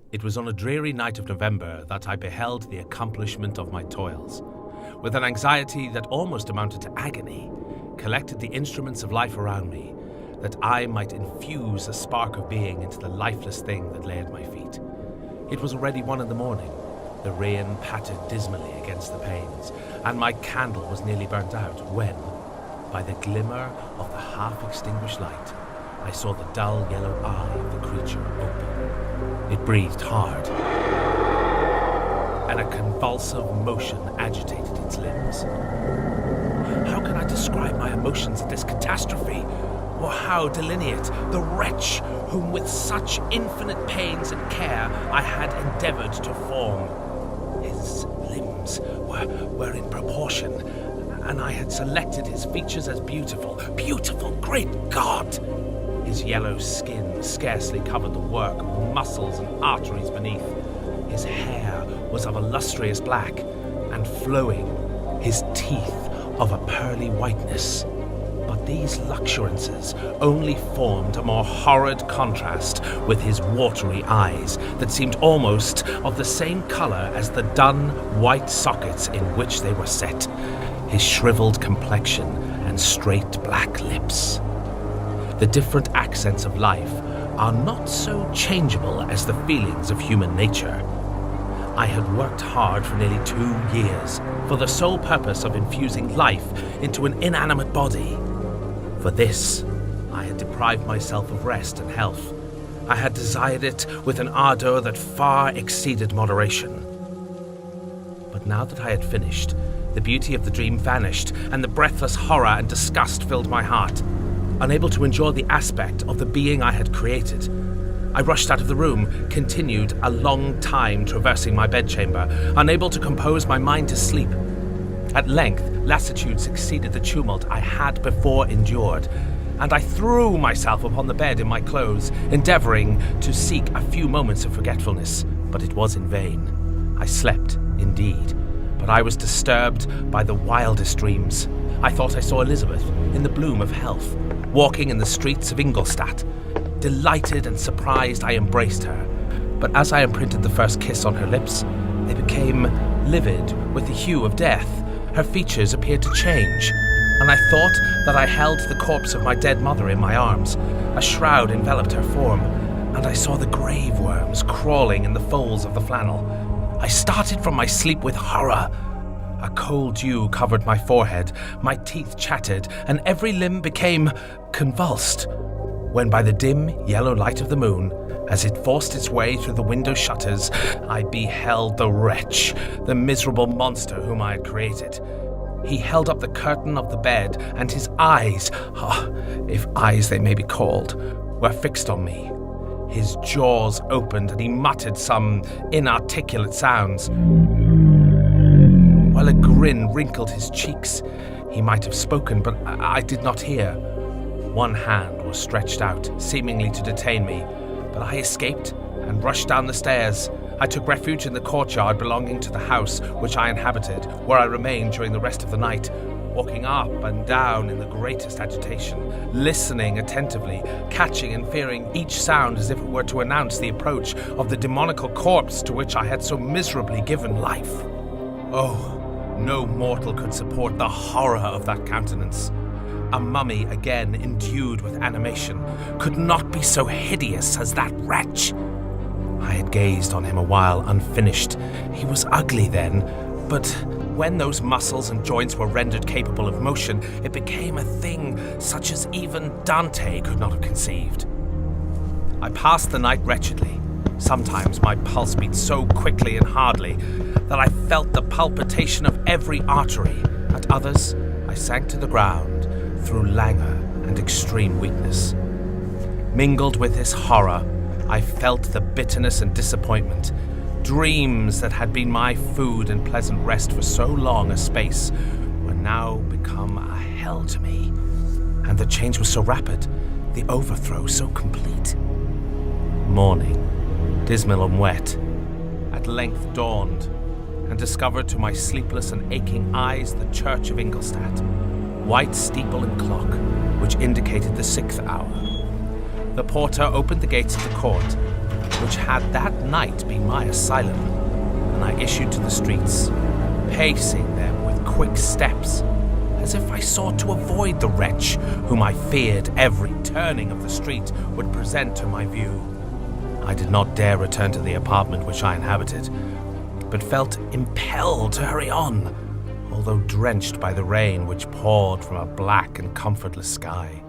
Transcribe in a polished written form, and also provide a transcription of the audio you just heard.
It was on a dreary night of November that I beheld the accomplishment of my toils. With an anxiety that almost amounted to agony, collected the instruments of life around me, that I might infuse a spark of being into the lifeless thing that lay at my feet. It was already 1 a.m. The rain pattered dismally against the panes, and my candle was nearly burnt out when, by the glimmer of the half-extinguished light, I saw the dull yellow eye of the creature open. It breathed hard, and a convulsive motion agitated its limbs. How can I describe my emotions at this catastrophe? Or how delineate the wretch whom with such infinite pains and care I had endeavoured to form? His limbs were in proportion, and I had selected his features as beautiful. Beautiful, great God! His yellow skin scarcely covered the work of the muscles and arteries beneath. His hair was of a lustrous black and flowing, his teeth of a pearly whiteness. But these luxuriances only formed a more horrid contrast with his watery eyes that seemed almost of the same colour as the dun white sockets in which they were set, his shriveled complexion and straight black lips. The different accents of life are not so changeable as the feelings of human nature. I had worked hard for nearly 2 years for the sole purpose of infusing life into an inanimate body. For this, I had deprived myself of rest and health. I had desired it with an ardour that far exceeded moderation. But now that I had finished, the beauty of the dream vanished, and the breathless horror and disgust filled my heart. Unable to endure the aspect of the being I had created, I rushed out of the room, continued a long time traversing my bedchamber, unable to compose my mind to sleep. At length, lassitude succeeded the tumult I had before endured, and I threw myself upon the bed in my clothes, endeavouring to seek a few moments of forgetfulness, but it was in vain. I slept, indeed, but I was disturbed by the wildest dreams. I thought I saw Elizabeth, in the bloom of health, walking in the streets of Ingolstadt. Delighted and surprised, I embraced her, but as I imprinted the first kiss on her lips, they became livid with the hue of death. Her features appeared to change, and I thought that I held the corpse of my dead mother in my arms. A shroud enveloped her form, and I saw the grave worms crawling in the folds of the flannel. I started from my sleep with horror. A cold dew covered my forehead, my teeth chattered, and every limb became convulsed, when by the dim yellow light of the moon, as it forced its way through the window shutters, I beheld the wretch, the miserable monster whom I had created. He held up the curtain of the bed, and his eyes, if eyes they may be called, were fixed on me. His jaws opened, and he muttered some inarticulate sounds. While a grin wrinkled his cheeks, he might have spoken, but I did not hear. One hand was stretched out, seemingly to detain me, but I escaped and rushed down the stairs. I took refuge in the courtyard belonging to the house which I inhabited, where I remained during the rest of the night, walking up and down in the greatest agitation, listening attentively, catching and fearing each sound as if it were to announce the approach of the demoniacal corpse to which I had so miserably given life. Oh, no mortal could support the horror of that countenance. A mummy, again endued with animation, could not be so hideous as that wretch. I had gazed on him a while unfinished. He was ugly then, but when those muscles and joints were rendered capable of motion, it became a thing such as even Dante could not have conceived. I passed the night wretchedly. Sometimes my pulse beat so quickly and hardly that I felt the palpitation of every artery. At others, I sank to the ground through languor and extreme weakness. Mingled with this horror, I felt the bitterness and disappointment. Dreams that had been my food and pleasant rest for so long a space were now become a hell to me. And the change was so rapid, the overthrow so complete. Morning, dismal and wet, at length dawned, and discovered to my sleepless and aching eyes the church of Ingolstadt, white steeple and clock, which indicated the 6th hour. The porter opened the gates of the court, which had that night be my asylum, and I issued to the streets, pacing them with quick steps, as if I sought to avoid the wretch whom I feared every turning of the street would present to my view. I did not dare return to the apartment which I inhabited, but felt impelled to hurry on, although drenched by the rain which poured from a black and comfortless sky.